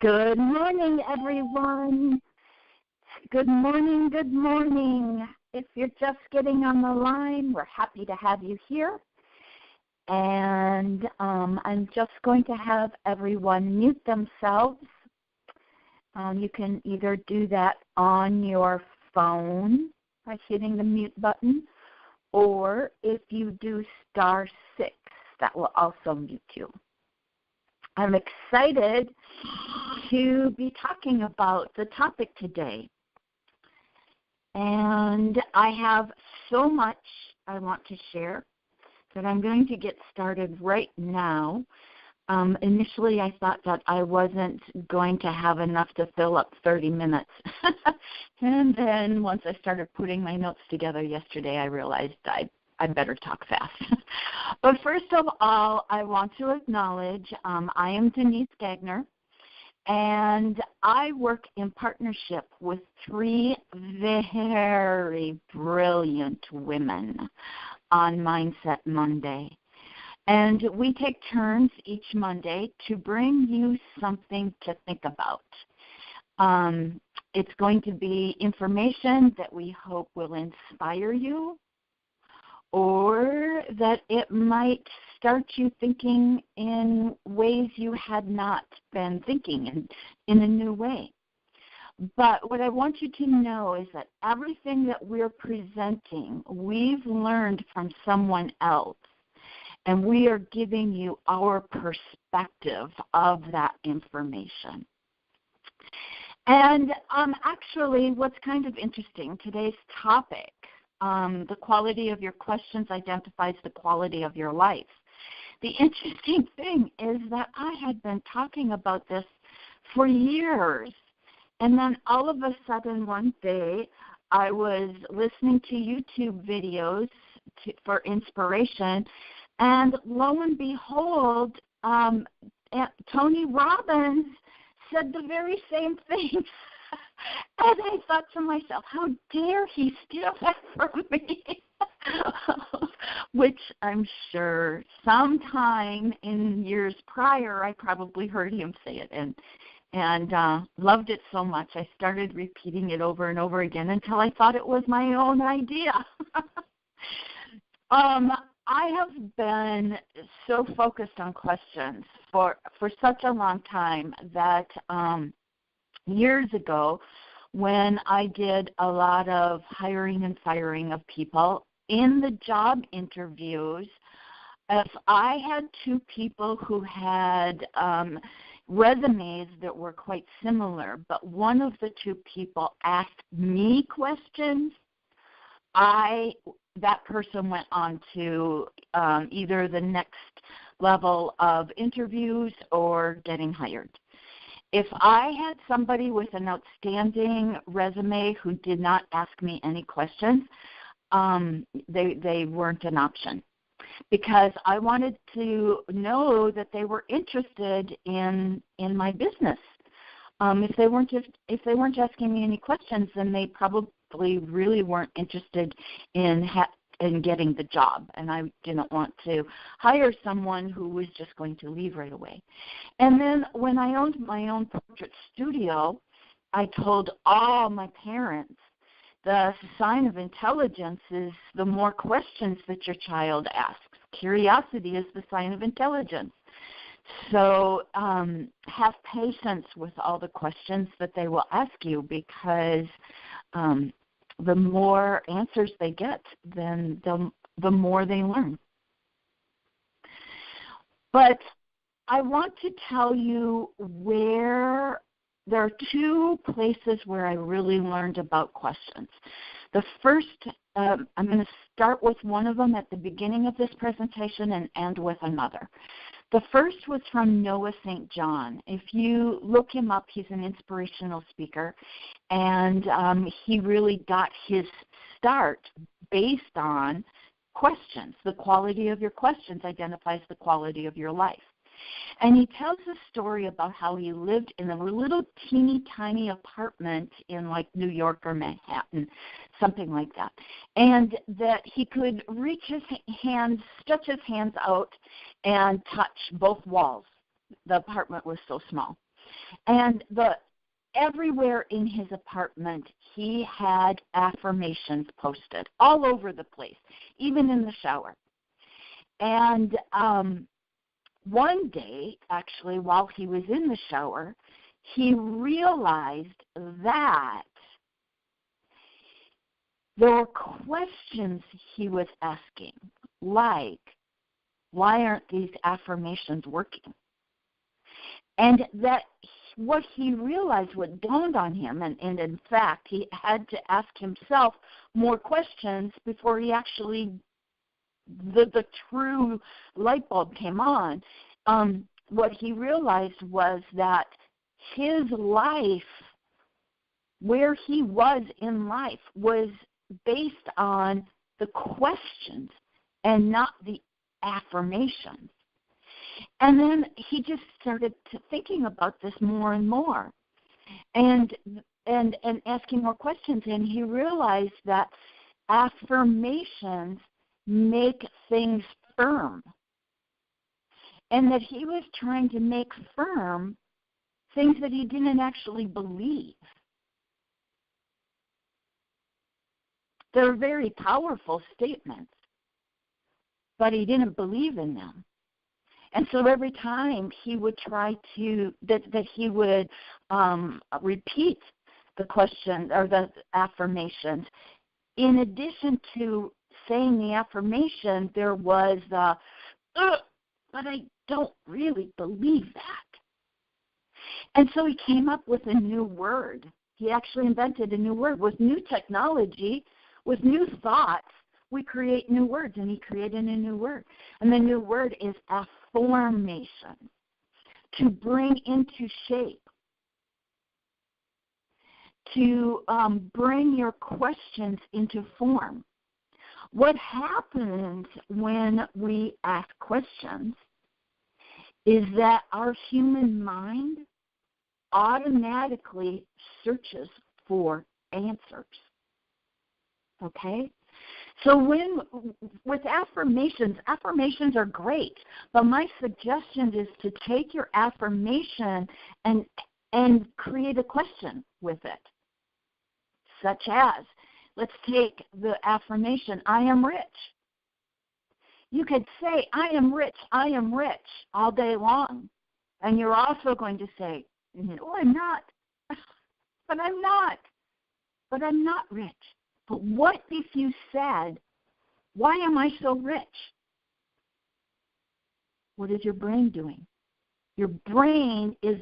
Good morning, everyone. Good morning, good morning. If you're just getting on the line, we're happy to have you here. And I'm just going to have everyone mute themselves. You can either do that on your phone by hitting the mute button, or if you do *6, that will also mute you. I'm excited to be talking about the topic today. And I have so much I want to share that I'm going to get started right now. Initially, I thought that I wasn't going to have enough to fill up 30 minutes. And then once I started putting my notes together yesterday, I realized I better talk fast. But first of all, I want to acknowledge I am Denise Gagner, and I work in partnership with 3 very brilliant women on Mindset Monday. And we take turns each Monday to bring you something to think about. It's going to be information that we hope will inspire you, or that it might start you thinking in ways you had not been thinking in a new way. But what I want you to know is that everything that we're presenting, we've learned from someone else, and we are giving you our perspective of that information. And actually, what's kind of interesting, today's topic, the quality of your questions identifies the quality of your life. The interesting thing is that I had been talking about this for years, and then all of a sudden one day I was listening to YouTube videos for inspiration, and lo and behold, Tony Robbins said the very same thing. And I thought to myself, how dare he steal that from me? Which I'm sure sometime in years prior I probably heard him say it and loved it so much I started repeating it over and over again until I thought it was my own idea. I have been so focused on questions for such a long time that years ago, when I did a lot of hiring and firing of people, in the job interviews, if I had 2 people who had resumes that were quite similar, but one of the 2 people asked me questions, that person went on to either the next level of interviews or getting hired. If I had somebody with an outstanding resume who did not ask me any questions, they weren't an option, because I wanted to know that they were interested in my business. If they weren't asking me any questions, then they probably really weren't interested in getting the job, and I didn't want to hire someone who was just going to leave right away. And then when I owned my own portrait studio, I told all my parents, the sign of intelligence is the more questions that your child asks. Curiosity is the sign of intelligence. So have patience with all the questions that they will ask you, because the more answers they get, then the more they learn. But I want to tell you where there are 2 places where I really learned about questions. The first, I'm going to start with one of them at the beginning of this presentation and end with another. The first was from Noah St. John. If you look him up, he's an inspirational speaker, and he really got his start based on questions. The quality of your questions identifies the quality of your life. And he tells a story about how he lived in a little teeny tiny apartment in like New York or Manhattan, something like that. And that he could reach his hands, stretch his hands out and touch both walls. The apartment was so small. And everywhere in his apartment, he had affirmations posted all over the place, even in the shower. And one day, actually, while he was in the shower, he realized that there were questions he was asking, like, why aren't these affirmations working? And that what he realized, what dawned on him, and in fact, he had to ask himself more questions before he actually, the true light bulb came on. What he realized was that his life, where he was in life, was based on the questions and not the affirmations. And then he just started thinking about this more and more, and asking more questions. And he realized that affirmations make things firm, and that he was trying to make firm things that he didn't actually believe. They're very powerful statements, but he didn't believe in them. And so every time he would try to, that he would repeat the question or the affirmations, in addition to saying the affirmation, there was the, but I don't really believe that. And so he came up with a new word. He actually invented a new word. With new technology, with new thoughts, we create new words, and he created a new word. And the new word is affirmation, to bring into shape, to bring your questions into form. What happens when we ask questions is that our human mind automatically searches for answers. Okay? So with affirmations are great, but my suggestion is to take your affirmation and create a question with it, such as, let's take the affirmation, I am rich. You could say, I am rich, all day long, and you're also going to say, no, I'm not, but I'm not rich. But what if you said, why am I so rich? What is your brain doing? Your brain is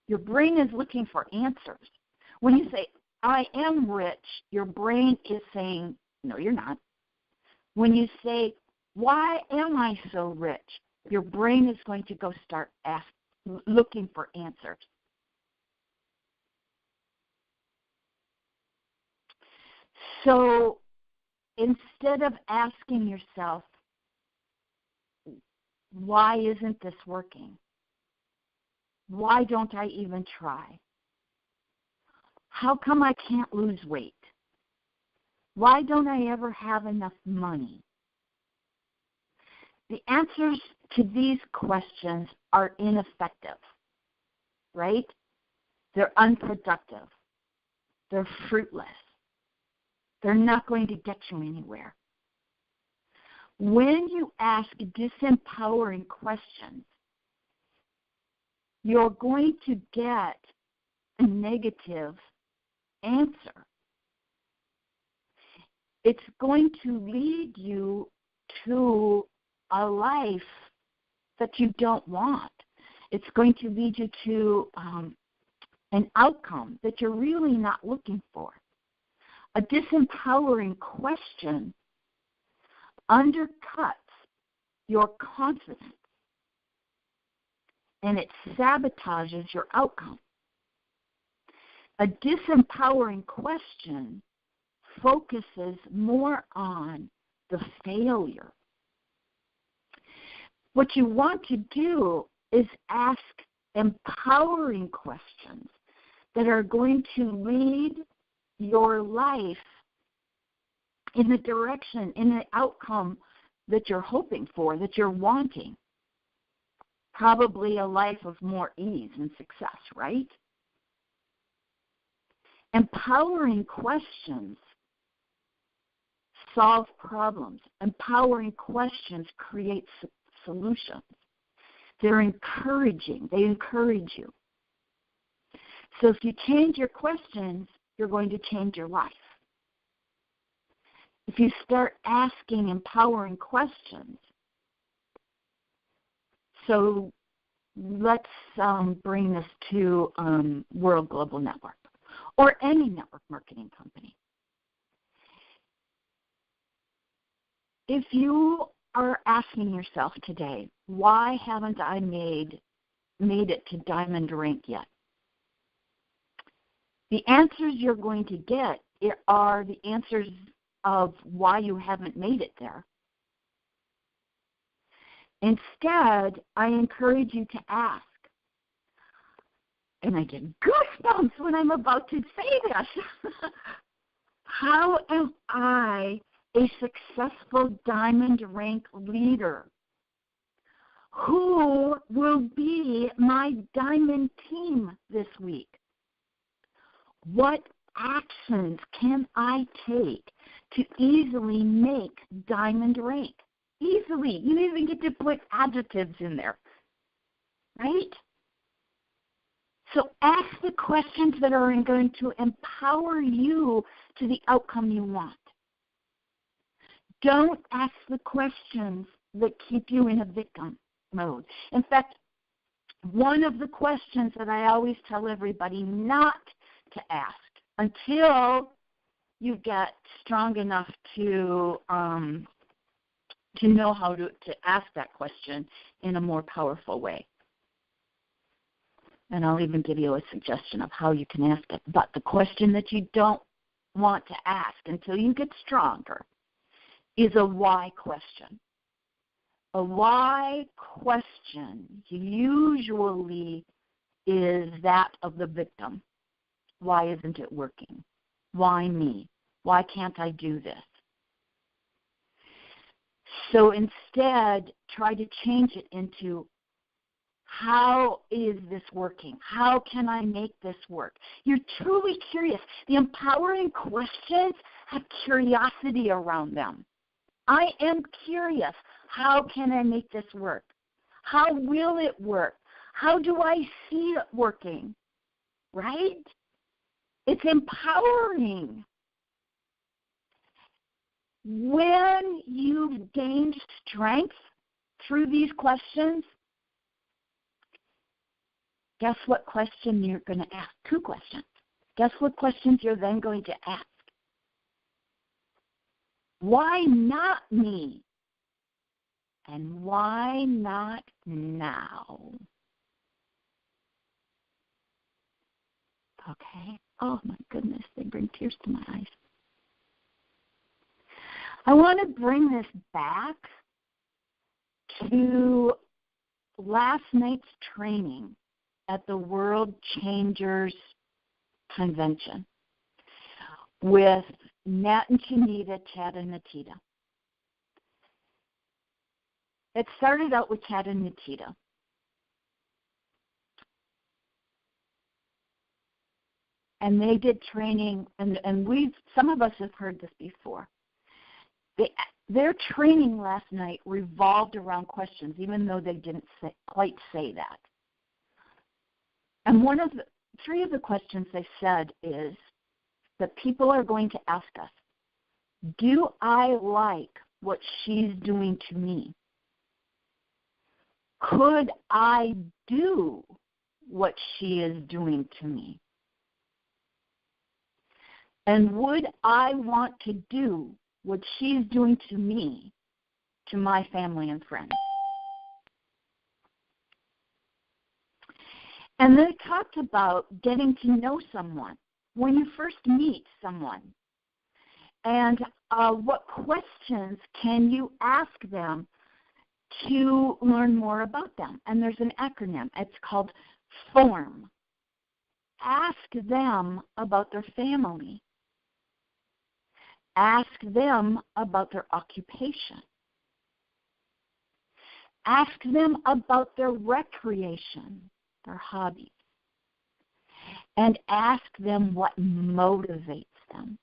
looking for answers. When you say, I am rich, your brain is saying, no, you're not. When you say, why am I so rich? Your brain is going to go start looking for answers. So instead of asking yourself, why isn't this working? Why don't I even try? How come I can't lose weight? Why don't I ever have enough money? The answers to these questions are ineffective, right? They're unproductive. They're fruitless. They're not going to get you anywhere. When you ask disempowering questions, you're going to get a negative answer. It's going to lead you to a life that you don't want. It's going to lead you to an outcome that you're really not looking for. A disempowering question undercuts your confidence, and it sabotages your outcome. A disempowering question focuses more on the failure. What you want to do is ask empowering questions that are going to lead your life in the direction, in the outcome that you're hoping for, that you're wanting. probably a life of more ease and success, right? Empowering questions solve problems. Empowering questions create solutions. They're encouraging. They encourage you. So if you change your questions, you're going to change your life. If you start asking empowering questions, so let's bring this to World Global Network or any network marketing company. If you are asking yourself today, why haven't I made it to diamond rank yet? The answers you're going to get are the answers of why you haven't made it there. Instead, I encourage you to ask, and I get goosebumps when I'm about to say this, how am I a successful diamond rank leader? Who will be my diamond team this week? What actions can I take to easily make diamond rank? Easily. You even get to put adjectives in there, right? So ask the questions that are going to empower you to the outcome you want. Don't ask the questions that keep you in a victim mode. In fact, one of the questions that I always tell everybody not to ask until you get strong enough to know how to ask that question in a more powerful way. And I'll even give you a suggestion of how you can ask it. But the question that you don't want to ask until you get stronger is a why question. A why question usually is that of the victim. Why isn't it working? Why me? Why can't I do this? So instead, try to change it into, how is this working? How can I make this work? You're truly curious. The empowering questions have curiosity around them. I am curious. How can I make this work? How will it work? How do I see it working? Right? It's empowering. When you've gained strength through these questions, guess what question you're going to ask? 2 questions. Guess what questions you're then going to ask? Why not me? And why not now? Okay. Oh, my goodness. They bring tears to my eyes. I want to bring this back to last night's training at the World Changers Convention with Nat and Chinita, Chad and Natita. It started out with Chad and Natita. And they did training, and some of us have heard this before. Their training last night revolved around questions, even though they didn't quite say that. And 3 of the questions they said is that people are going to ask us, do I like what she's doing to me? Could I do what she is doing to me? And would I want to do what she's doing to me, to my family and friends? And they talked about getting to know someone when you first meet someone. And what questions can you ask them to learn more about them? And there's an acronym. It's called FORM. Ask them about their family. Ask them about their occupation. Ask them about their recreation, their hobbies, and ask them what motivates them.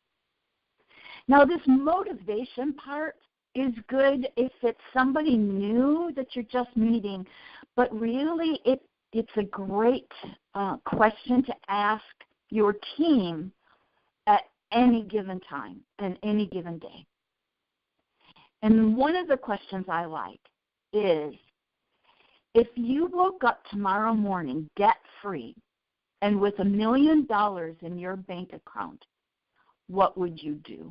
Now, this motivation part is good if it's somebody new that you're just meeting, but really it's a great question to ask your team at any given time and any given day. And one of the questions I like is, if you woke up tomorrow morning debt-free and with $1 million in your bank account, what would you do?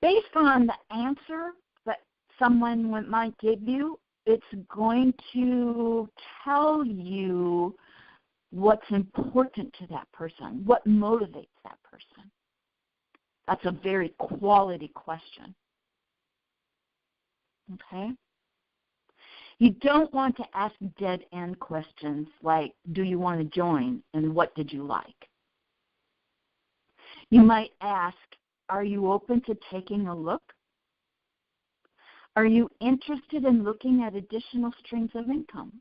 Based on the answer that someone might give you, it's going to tell you what's important to that person, what motivates that person. That's a very quality question. Okay? You don't want to ask dead-end questions like, do you want to join, and what did you like? You might ask, are you open to taking a look? Are you interested in looking at additional streams of income?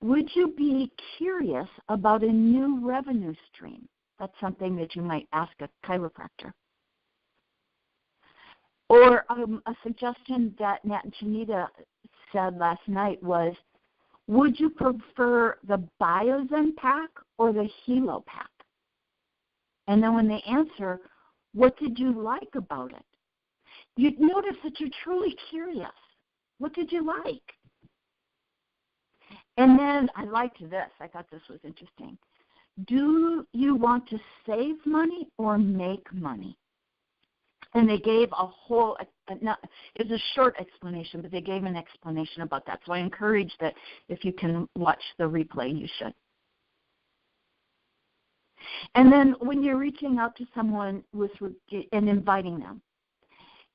Would you be curious about a new revenue stream? That's something that you might ask a chiropractor. Or a suggestion that Nat and Chinita said last night was, would you prefer the Biozen pack or the Helo pack? And then when they answer, what did you like about it? You'd notice that you're truly curious. What did you like? And then I liked this. I thought this was interesting. Do you want to save money or make money? And they gave a whole, it was a short explanation, but they gave an explanation about that. So I encourage that if you can watch the replay, you should. And then when you're reaching out to someone and inviting them,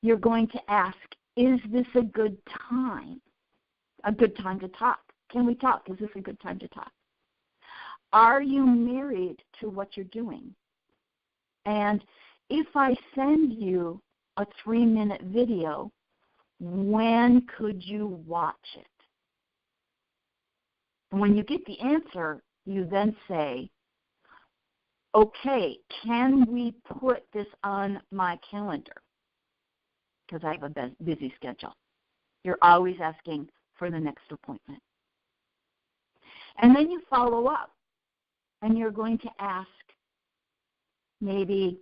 you're going to ask, is this a good time? A good time to talk? Can we talk? Is this a good time to talk? Are you married to what you're doing? And if I send you a 3-minute video, when could you watch it? And when you get the answer, you then say, okay, can we put this on my calendar? Because I have a busy schedule. You're always asking for the next appointment. And then you follow up, and you're going to ask, maybe,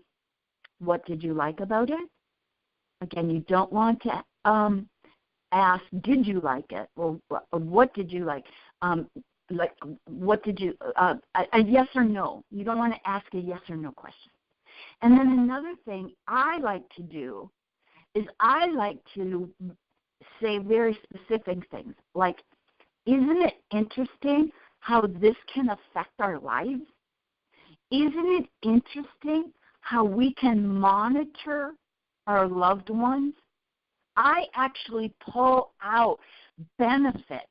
what did you like about it? Again, you don't want to ask, did you like it? Or what did you like? What did you, a yes or no. You don't want to ask a yes or no question. And then another thing I like to do is I like to say very specific things, like, isn't it interesting how this can affect our lives? Isn't it interesting how we can monitor our loved ones? I actually pull out benefits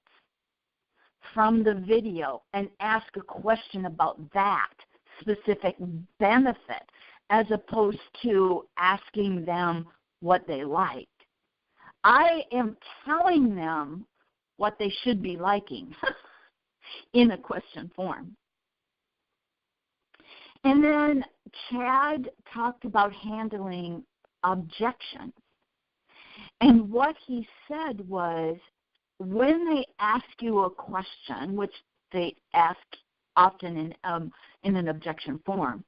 from the video and ask a question about that specific benefit, as opposed to asking them what they like. I am telling them what they should be liking in a question form. And then Chad talked about handling objections. And what he said was, when they ask you a question, which they ask often in an objection form,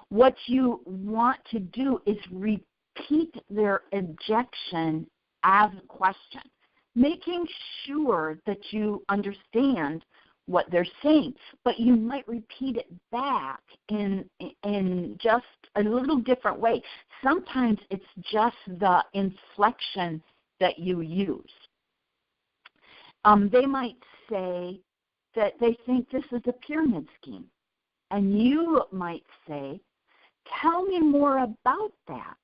what you want to do is repeat their objection as a question, making sure that you understand what they're saying, but you might repeat it back in just a little different way. Sometimes it's just the inflection that you use. They might say that they think this is a pyramid scheme, and you might say, tell me more about that.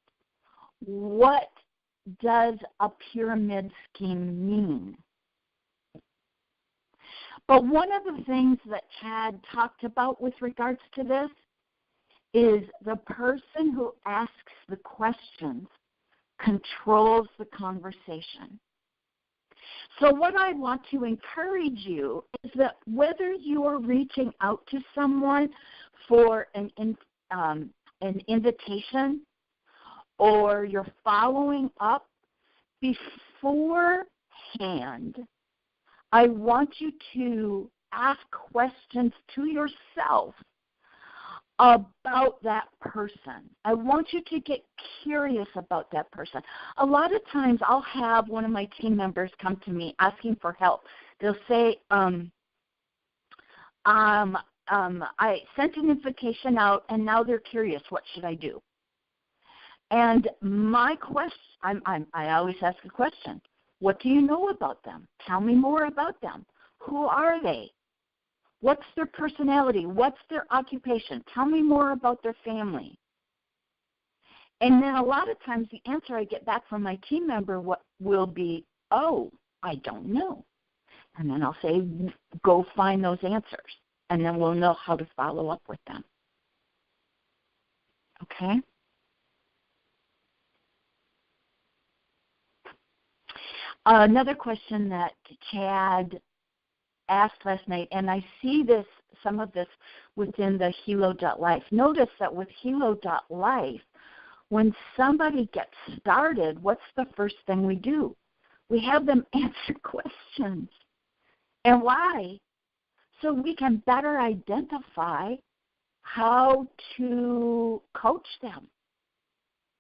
What does a pyramid scheme mean? But one of the things that Chad talked about with regards to this is the person who asks the questions controls the conversation. So what I want to encourage you is that whether you are reaching out to someone for an invitation or you're following up beforehand, I want you to ask questions to yourself about that person. I want you to get curious about that person. A lot of times I'll have one of my team members come to me asking for help. They'll say, I sent an invitation out and now they're curious. What should I do? And my question, I always ask a question. What do you know about them? Tell me more about them. Who are they? What's their personality? What's their occupation? Tell me more about their family. And then a lot of times the answer I get back from my team member will be, oh, I don't know. And then I'll say, go find those answers. And then we'll know how to follow up with them. Okay? Another question that Chad asked last night, and I see some of this within the Hilo.life. Notice that with Hilo.life, when somebody gets started, what's the first thing we do? We have them answer questions. And why? So we can better identify how to coach them,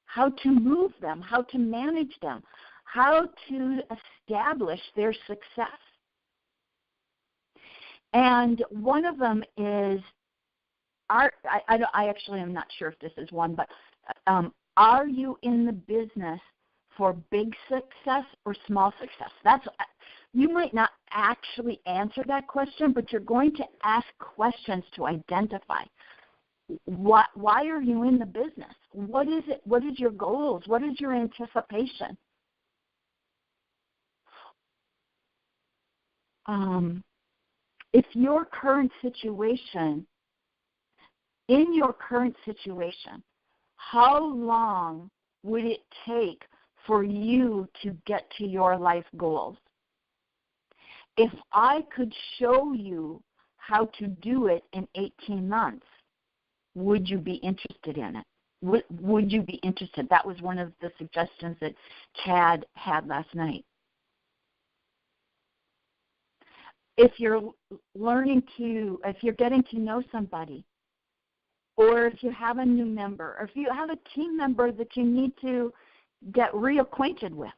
how to move them, how to manage them, how to establish their success. And one of them is, I actually am not sure if this is one, but are you in the business for big success or small success? You might not actually answer that question, but you're going to ask questions to identify why are you in the business? What is it? What is your goals? What is your anticipation? If in your current situation, how long would it take for you to get to your life goals? If I could show you how to do it in 18 months, would you be interested in it? Would you be interested? That was one of the suggestions that Chad had last night. If you're getting to know somebody, or if you have a new member, or if you have a team member that you need to get reacquainted with,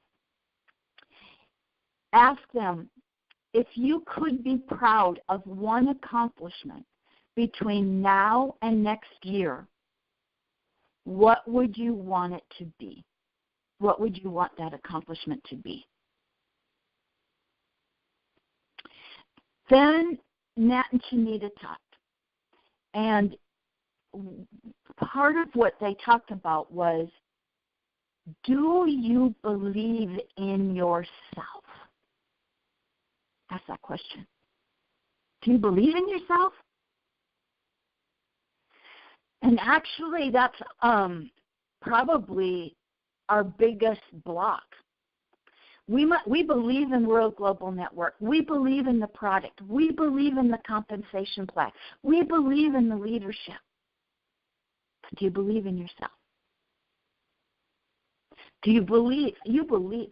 ask them, if you could be proud of one accomplishment between now and next year, what would you want it to be? What would you want that accomplishment to be? Then Nat and Shanita talked. And part of what they talked about was, do you believe in yourself? Ask that question. Do you believe in yourself? And actually, that's probably our biggest block. We believe in World Global Network. We believe in the product. We believe in the compensation plan. We believe in the leadership. But do you believe in yourself? Do you believe?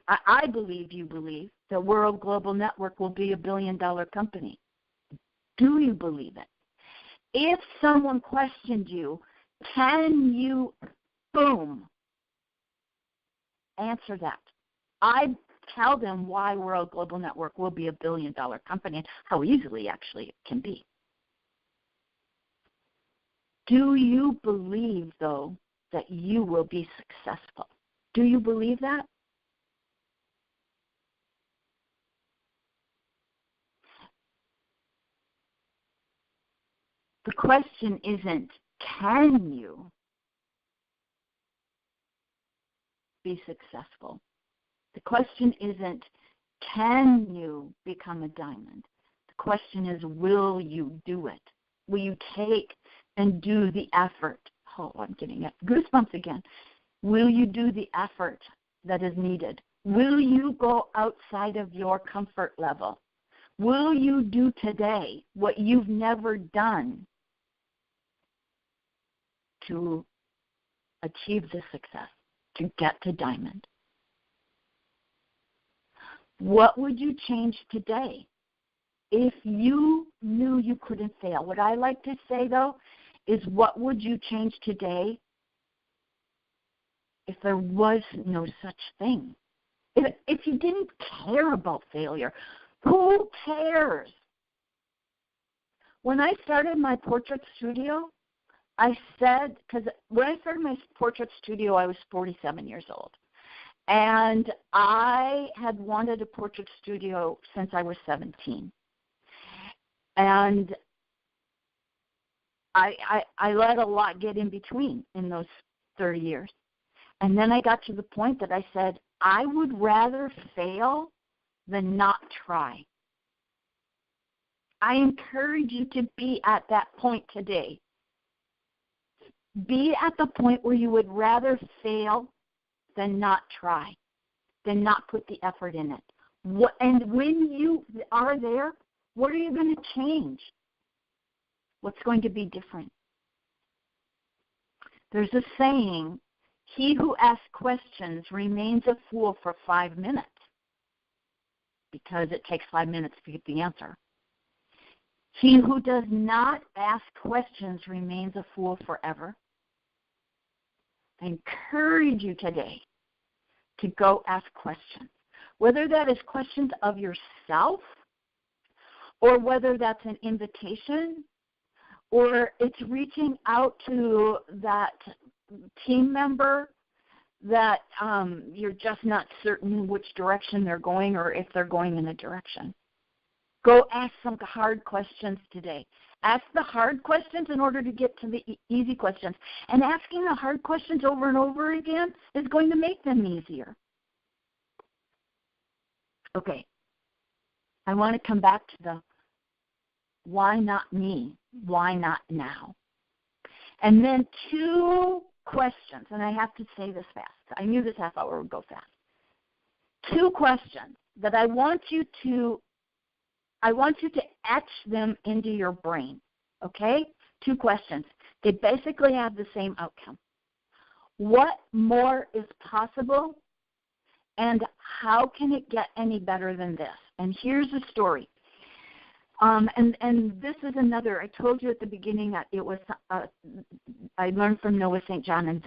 I believe you believe that World Global Network will be $1 billion company. Do you believe it? If someone questioned you, can you, boom, answer that? I tell them why World Global Network will be $1 billion company and how easily actually it can be. Do you believe, though, that you will be successful? Do you believe that? The question isn't, can you be successful? The question isn't, can you become a diamond? The question is, will you do it? Will you take and do the effort? Oh, I'm getting goosebumps again. Will you do the effort that is needed? Will you go outside of your comfort level? Will you do today what you've never done to achieve the success, to get to diamond? What would you change today if you knew you couldn't fail? What I like to say, though, is what would you change today if there was no such thing? If you didn't care about failure, who cares? When I started my portrait studio, I said, because when I started my portrait studio, I was 47 years old. And I had wanted a portrait studio since I was 17. And I let a lot get in between in those 30 years. And then I got to the point that I said, I would rather fail than not try. I encourage you to be at that point today. Be at the point where you would rather fail than not try, than not put the effort in it. And when you are there, what are you going to change? What's going to be different? There's a saying, he who asks questions remains a fool for 5 minutes, because it takes 5 minutes to get the answer. He who does not ask questions remains a fool forever. I encourage you today to go ask questions, whether that is questions of yourself or whether that's an invitation or it's reaching out to that team member that you're just not certain which direction they're going or if they're going in a direction. Go ask some hard questions today. Ask the hard questions in order to get to the easy questions. And asking the hard questions over and over again is going to make them easier. Okay. I want to come back to the why not me? Why not now? And then 2 questions, and I have to say this fast. I knew this half hour would go fast. 2 questions that I want you to etch them into your brain, okay? 2 questions. They basically have the same outcome. What more is possible, and how can it get any better than this? And here's the story. And this is another, I told you at the beginning that it was, I learned from Noah St. John, and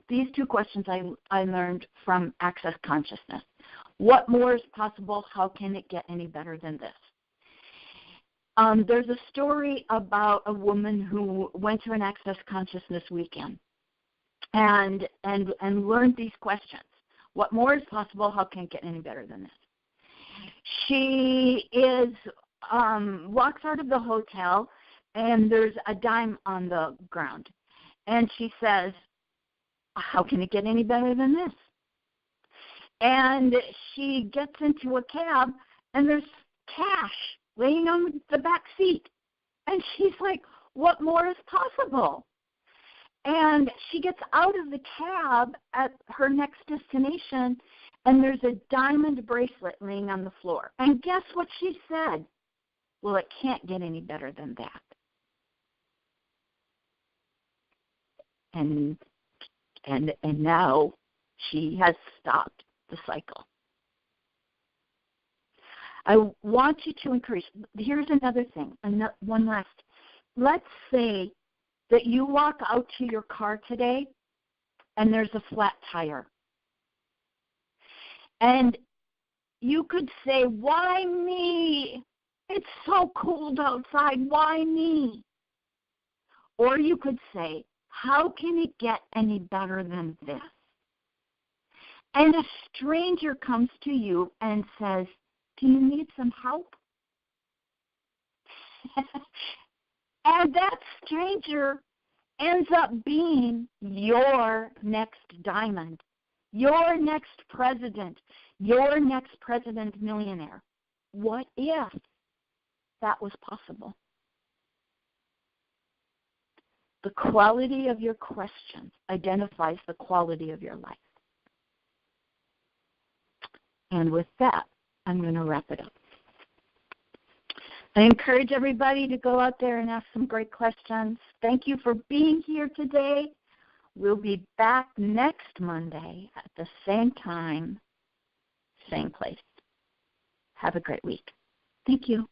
these 2 questions I learned from Access Consciousness. What more is possible? How can it get any better than this? There's a story about a woman who went to an Access Consciousness weekend and learned these questions. What more is possible? How can it get any better than this? She walks out of the hotel, and there's a dime on the ground. And she says, how can it get any better than this? And she gets into a cab, and there's cash laying on the back seat. And she's like, what more is possible? And she gets out of the cab at her next destination, and there's a diamond bracelet laying on the floor. And guess what she said? Well, it can't get any better than that. And now she has stopped the cycle. I want you to increase. Here's another thing, one last. Let's say that you walk out to your car today and there's a flat tire. And you could say, why me? It's so cold outside. Why me? Or you could say, how can it get any better than this? And a stranger comes to you and says, do you need some help? And that stranger ends up being your next diamond, your next president millionaire. What if that was possible? The quality of your questions identifies the quality of your life. And with that, I'm going to wrap it up. I encourage everybody to go out there and ask some great questions. Thank you for being here today. We'll be back next Monday at the same time, same place. Have a great week. Thank you.